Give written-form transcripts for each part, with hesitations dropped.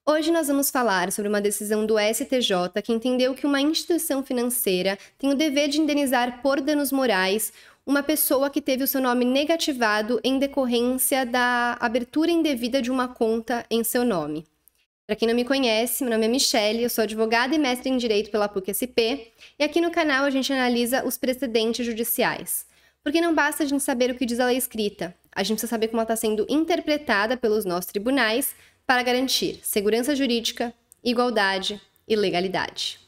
Hoje nós vamos falar sobre uma decisão do STJ que entendeu que uma instituição financeira tem o dever de indenizar por danos morais uma pessoa que teve o seu nome negativado em decorrência da abertura indevida de uma conta em seu nome. Para quem não me conhece, meu nome é Michele, eu sou advogada e mestre em Direito pela PUC-SP, e aqui no canal a gente analisa os precedentes judiciais. Porque não basta a gente saber o que diz a lei escrita, a gente precisa saber como ela está sendo interpretada pelos nossos tribunais para garantir segurança jurídica, igualdade e legalidade.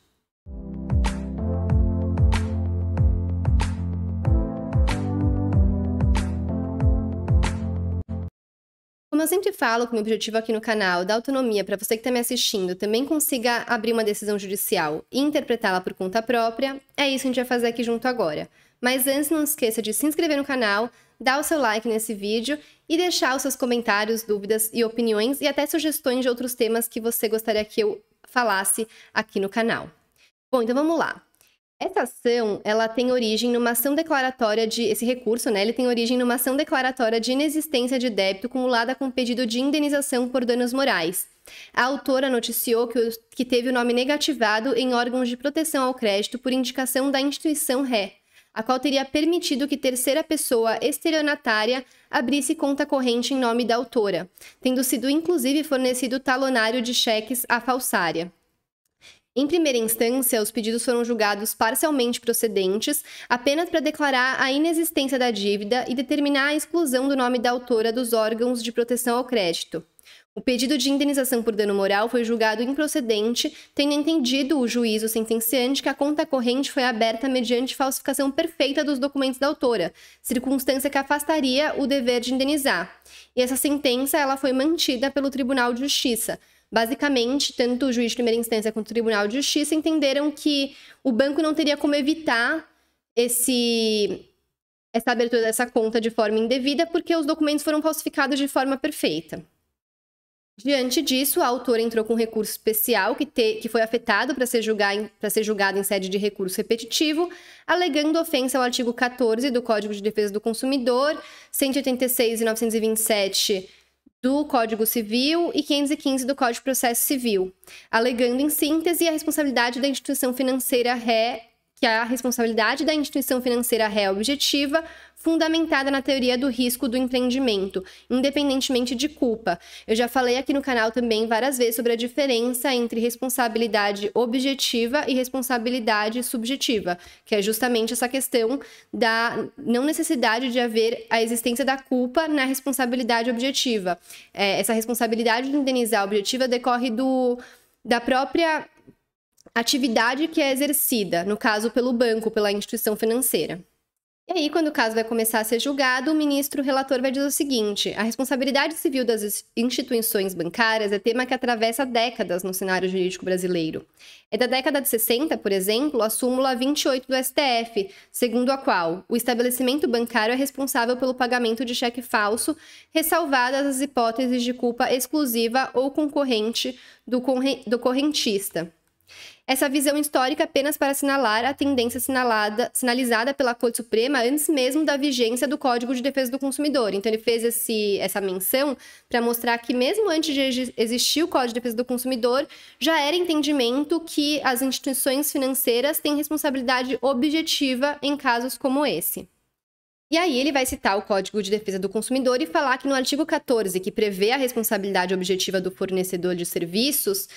Como eu sempre falo, que o meu objetivo aqui no canal dá autonomia para você que está me assistindo também consiga abrir uma decisão judicial e interpretá-la por conta própria, é isso que a gente vai fazer aqui junto agora. Mas antes, não esqueça de se inscrever no canal, dar o seu like nesse vídeo e deixar os seus comentários, dúvidas e opiniões e até sugestões de outros temas que você gostaria que eu falasse aqui no canal. Bom, então vamos lá. Essa ação, ela tem origem numa ação declaratória esse recurso, né? Ele tem origem numa ação declaratória de inexistência de débito cumulada com pedido de indenização por danos morais. A autora noticiou que teve o nome negativado em órgãos de proteção ao crédito por indicação da instituição ré, a qual teria permitido que terceira pessoa estelionatária abrisse conta corrente em nome da autora, tendo sido inclusive fornecido talonário de cheques à falsária. Em primeira instância, os pedidos foram julgados parcialmente procedentes, apenas para declarar a inexistência da dívida e determinar a exclusão do nome da autora dos órgãos de proteção ao crédito. O pedido de indenização por dano moral foi julgado improcedente, tendo entendido o juízo sentenciante que a conta corrente foi aberta mediante falsificação perfeita dos documentos da autora, circunstância que afastaria o dever de indenizar. E essa sentença ela foi mantida pelo Tribunal de Justiça. Basicamente, tanto o juiz de primeira instância quanto o Tribunal de Justiça entenderam que o banco não teria como evitar essa abertura dessa conta de forma indevida porque os documentos foram falsificados de forma perfeita. Diante disso, a autora entrou com um recurso especial que foi afetado para ser julgado em sede de recurso repetitivo, alegando ofensa ao artigo 14 do Código de Defesa do Consumidor, 186 e 927 do Código Civil e 515 do Código de Processo Civil, alegando em síntese a responsabilidade da instituição financeira ré, que é a responsabilidade da instituição financeira ré objetiva, fundamentada na teoria do risco do empreendimento, independentemente de culpa. Eu já falei aqui no canal também várias vezes sobre a diferença entre responsabilidade objetiva e responsabilidade subjetiva, que é justamente essa questão da não necessidade de haver a existência da culpa na responsabilidade objetiva. Essa responsabilidade de indenizar objetiva decorre da própria atividade que é exercida, no caso pelo banco, pela instituição financeira. E aí, quando o caso vai começar a ser julgado, o ministro relator vai dizer o seguinte: a responsabilidade civil das instituições bancárias é tema que atravessa décadas no cenário jurídico brasileiro. É da década de 60, por exemplo, a súmula 28 do STF, segundo a qual o estabelecimento bancário é responsável pelo pagamento de cheque falso, ressalvadas as hipóteses de culpa exclusiva ou concorrente do correntista. Essa visão histórica apenas para assinalar a tendência sinalizada pela Corte Suprema antes mesmo da vigência do Código de Defesa do Consumidor. Então, ele fez essa menção para mostrar que, mesmo antes de existir o Código de Defesa do Consumidor, já era entendimento que as instituições financeiras têm responsabilidade objetiva em casos como esse. E aí ele vai citar o Código de Defesa do Consumidor e falar que no artigo 14, que prevê a responsabilidade objetiva do fornecedor de serviços,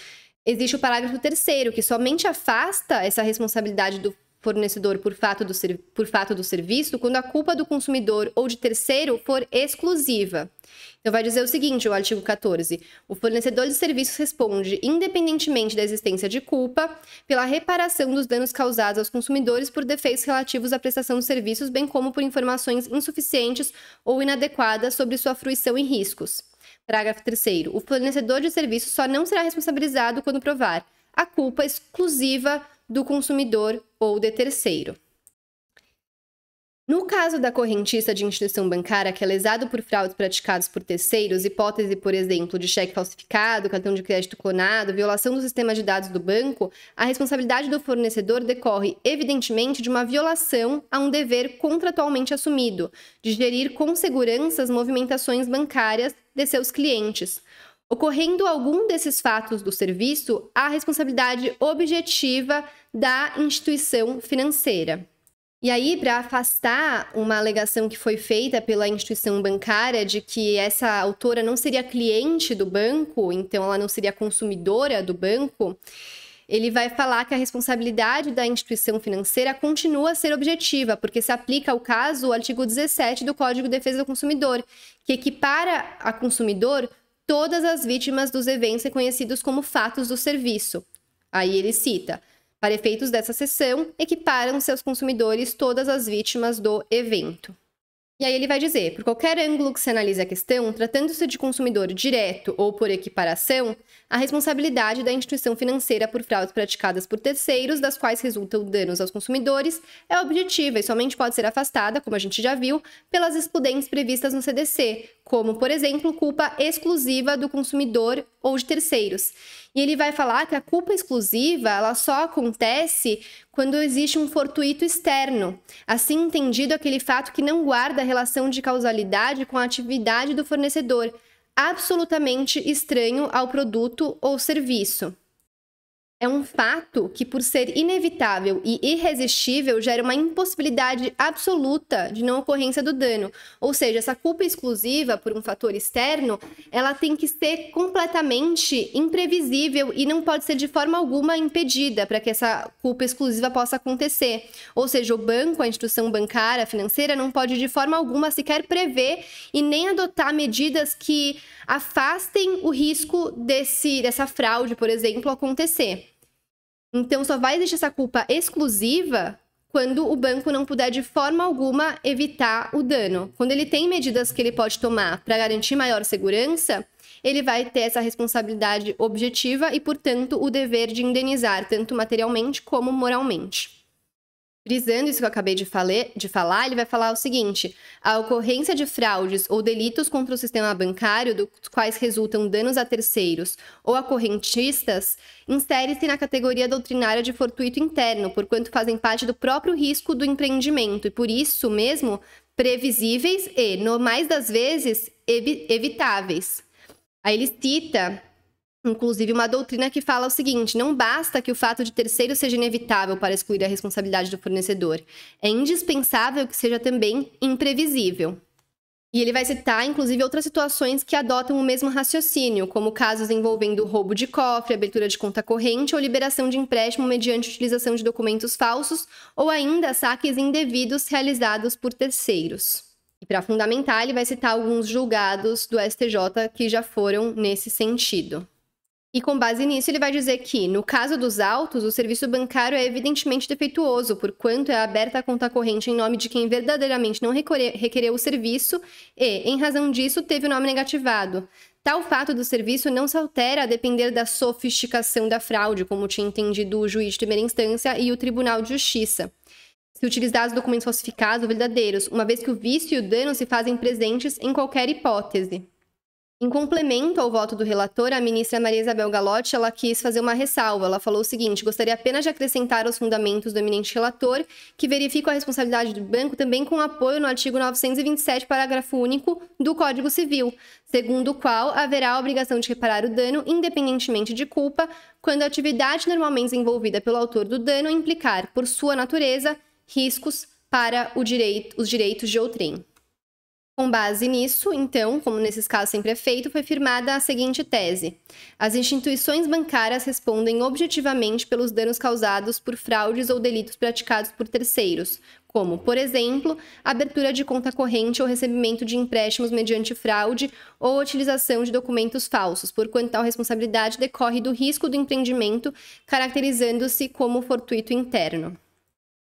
existe o parágrafo 3º, que somente afasta essa responsabilidade do fornecedor por fato do serviço quando a culpa do consumidor ou de terceiro for exclusiva. Então, vai dizer o seguinte, o artigo 14, o fornecedor de serviços responde, independentemente da existência de culpa, pela reparação dos danos causados aos consumidores por defeitos relativos à prestação de serviços, bem como por informações insuficientes ou inadequadas sobre sua fruição e riscos. Parágrafo 3º. O fornecedor de serviços só não será responsabilizado quando provar a culpa exclusiva do consumidor ou de terceiro. No caso da correntista de instituição bancária que é lesado por fraudes praticadas por terceiros, hipótese, por exemplo, de cheque falsificado, cartão de crédito clonado, violação do sistema de dados do banco, a responsabilidade do fornecedor decorre, evidentemente, de uma violação a um dever contratualmente assumido, de gerir com segurança as movimentações bancárias de seus clientes. Ocorrendo algum desses fatos do serviço, há responsabilidade objetiva da instituição financeira. E aí, para afastar uma alegação que foi feita pela instituição bancária de que essa autora não seria cliente do banco, então ela não seria consumidora do banco, ele vai falar que a responsabilidade da instituição financeira continua a ser objetiva, porque se aplica ao caso o artigo 17 do Código de Defesa do Consumidor, que equipara a consumidor todas as vítimas dos eventos reconhecidos como fatos do serviço. Aí ele cita: para efeitos dessa seção, equiparam-se aos consumidores todas as vítimas do evento. E aí ele vai dizer: por qualquer ângulo que se analise a questão, tratando-se de consumidor direto ou por equiparação, a responsabilidade da instituição financeira por fraudes praticadas por terceiros, das quais resultam danos aos consumidores, é objetiva e somente pode ser afastada, como a gente já viu, pelas excludentes previstas no CDC, como, por exemplo, culpa exclusiva do consumidor ou de terceiros. E ele vai falar que a culpa exclusiva ela só acontece quando existe um fortuito externo, assim entendido aquele fato que não guarda relação de causalidade com a atividade do fornecedor, absolutamente estranho ao produto ou serviço. É um fato que, por ser inevitável e irresistível, gera uma impossibilidade absoluta de não ocorrência do dano. Ou seja, essa culpa exclusiva por um fator externo, ela tem que ser completamente imprevisível e não pode ser de forma alguma impedida para que essa culpa exclusiva possa acontecer. Ou seja, o banco, a instituição bancária, financeira, não pode de forma alguma sequer prever e nem adotar medidas que afastem o risco dessa fraude, por exemplo, acontecer. Então, só vai existir essa culpa exclusiva quando o banco não puder de forma alguma evitar o dano. Quando ele tem medidas que ele pode tomar para garantir maior segurança, ele vai ter essa responsabilidade objetiva e, portanto, o dever de indenizar, tanto materialmente como moralmente. Frisando isso que eu acabei de falar, ele vai falar o seguinte: a ocorrência de fraudes ou delitos contra o sistema bancário, dos quais resultam danos a terceiros ou a correntistas, insere-se na categoria doutrinária de fortuito interno, porquanto fazem parte do próprio risco do empreendimento e, por isso mesmo, previsíveis e, no mais das vezes, evitáveis. Aí ele cita inclusive uma doutrina que fala o seguinte: não basta que o fato de terceiro seja inevitável para excluir a responsabilidade do fornecedor. É indispensável que seja também imprevisível. E ele vai citar, inclusive, outras situações que adotam o mesmo raciocínio, como casos envolvendo roubo de cofre, abertura de conta corrente ou liberação de empréstimo mediante utilização de documentos falsos ou ainda saques indevidos realizados por terceiros. E para fundamentar, ele vai citar alguns julgados do STJ que já foram nesse sentido. E com base nisso, ele vai dizer que, no caso dos autos, o serviço bancário é evidentemente defeituoso, porquanto é aberta a conta corrente em nome de quem verdadeiramente não requereu o serviço e, em razão disso, teve o nome negativado. Tal fato do serviço não se altera a depender da sofisticação da fraude, como tinha entendido o juiz de primeira instância e o Tribunal de Justiça, se utilizados documentos falsificados ou verdadeiros, uma vez que o vício e o dano se fazem presentes em qualquer hipótese. Em complemento ao voto do relator, a ministra Maria Isabel Galotti, ela quis fazer uma ressalva. Ela falou o seguinte: gostaria apenas de acrescentar aos fundamentos do eminente relator que verifico a responsabilidade do banco também com apoio no artigo 927, parágrafo único do Código Civil, segundo o qual haverá a obrigação de reparar o dano independentemente de culpa, quando a atividade normalmente desenvolvida pelo autor do dano implicar, por sua natureza, riscos para os direitos de outrem. Com base nisso, então, como nesses casos sempre é feito, foi firmada a seguinte tese: as instituições bancárias respondem objetivamente pelos danos causados por fraudes ou delitos praticados por terceiros, como, por exemplo, abertura de conta corrente ou recebimento de empréstimos mediante fraude ou utilização de documentos falsos, porquanto tal responsabilidade decorre do risco do empreendimento, caracterizando-se como fortuito interno.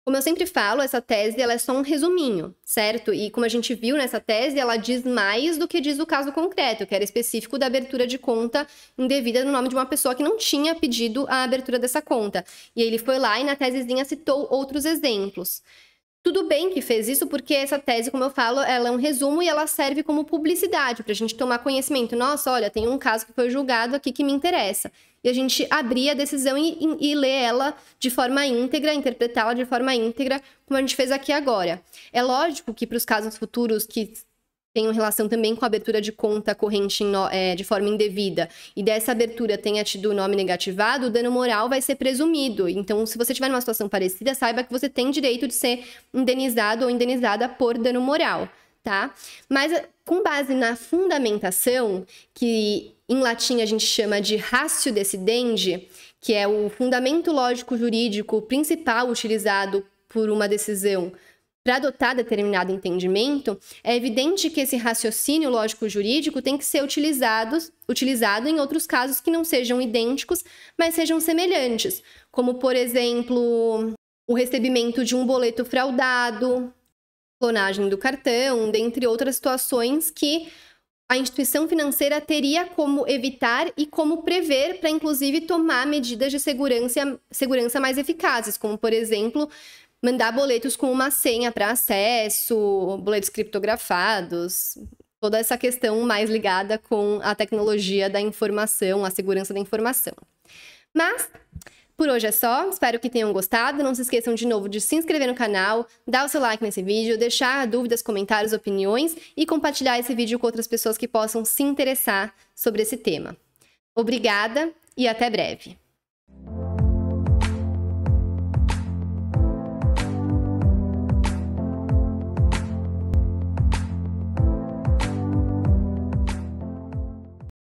Como eu sempre falo, essa tese ela é só um resuminho, certo? E como a gente viu nessa tese, ela diz mais do que diz o caso concreto, que era específico da abertura de conta indevida no nome de uma pessoa que não tinha pedido a abertura dessa conta. E ele foi lá e na tesezinha citou outros exemplos. Tudo bem que fez isso porque essa tese, como eu falo, ela é um resumo e ela serve como publicidade para a gente tomar conhecimento. Nossa, olha, tem um caso que foi julgado aqui que me interessa. E a gente abrir a decisão e ler ela de forma íntegra, interpretá-la de forma íntegra, como a gente fez aqui agora. É lógico que para os casos futuros que tenham relação também com a abertura de conta corrente de forma indevida, e dessa abertura tenha tido o nome negativado, o dano moral vai ser presumido. Então, se você tiver numa situação parecida, saiba que você tem direito de ser indenizado ou indenizada por dano moral, tá? Mas, com base na fundamentação, que em latim a gente chama de ratio decidendi, que é o fundamento lógico-jurídico principal utilizado por uma decisão para adotar determinado entendimento, é evidente que esse raciocínio lógico-jurídico tem que ser utilizado em outros casos que não sejam idênticos, mas sejam semelhantes, como, por exemplo, o recebimento de um boleto fraudado, clonagem do cartão, dentre outras situações que a instituição financeira teria como evitar e como prever para, inclusive, tomar medidas de segurança mais eficazes, como, por exemplo, mandar boletos com uma senha para acesso, boletos criptografados, toda essa questão mais ligada com a tecnologia da informação, a segurança da informação. Mas, por hoje é só, espero que tenham gostado. Não se esqueçam de novo de se inscrever no canal, dar o seu like nesse vídeo, deixar dúvidas, comentários, opiniões e compartilhar esse vídeo com outras pessoas que possam se interessar sobre esse tema. Obrigada e até breve!